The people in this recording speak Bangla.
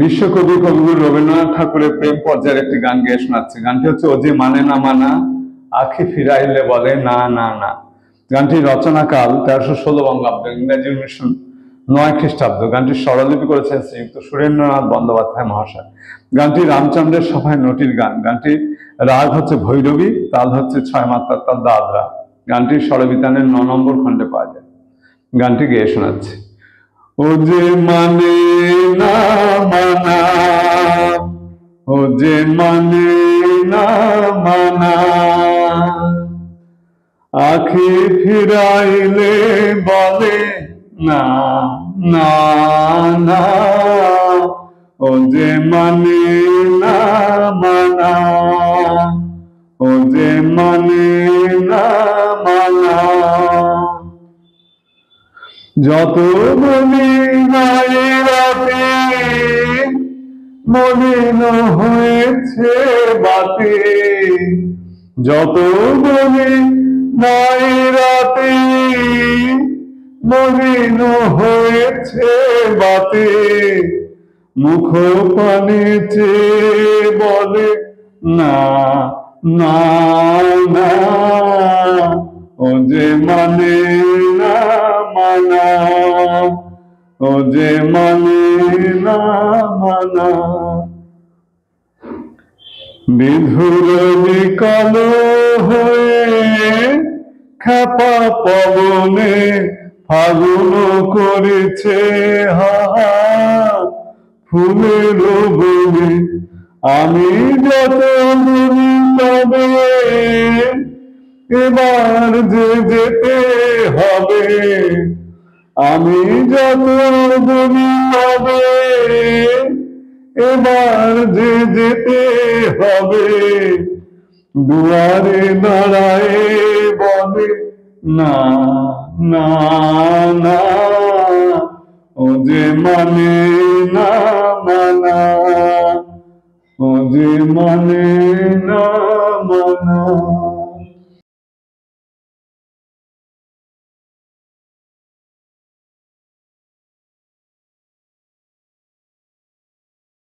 বিশ্বকবি কবিগুরু রবীন্দ্রনাথ ঠাকুরের প্রেম পর্যায়ের একটি গান গেয়ে শোনাচ্ছে। গানটি হচ্ছে ও যে মানে না মানা, আখি ফিরাইলে বলে না না না। গানটির রচনাকাল 1316 বঙ্গাব্দ, ইংরেজি 1909 খ্রিস্টাব্দ। গানটির স্বরলিপি করেছেন শ্রীযুক্ত সুরেন্দ্রনাথ বন্দ্যোপাধ্যায় মহাশয়। গানটি রামচন্দ্রের সভায় নটির গান। গানটির রাগ হচ্ছে ভৈরবী, তাল হচ্ছে 6 মাত্রার তাল দাদরা। গানটির স্বরবিতানের 9 নম্বর খণ্ডে পাওয়া যায়। গানটি গেয়ে শোনাচ্ছে। ও যে মানে না মানা, ও যে মানে না মানা, আখি ফিরাইলে বলে না না না। ও যে মানে না মানা, ও যে মানে না মানা। যত বলি নাই রাতে মলিন হয়েছে বাতে, যত বলি নাই রাতে মলিন হয়েছে বাতে, মুখ পানে চেয়ে বলে না না না। ও যে মানে না মানা, ও যে মানে না মানা। বিধুর বিকল হয়ে খেপা পবনে ফাগুন করেছে হাহা ফুলের বনে। আমি যত বলি তবে এবার যে যেতে হবে, আমি যত বলি তবে এবার যে যেতে হবে। দুয়ারে দাঁড়ায় বলে না না না। ও যে মানে না মানা, ও যে মানে না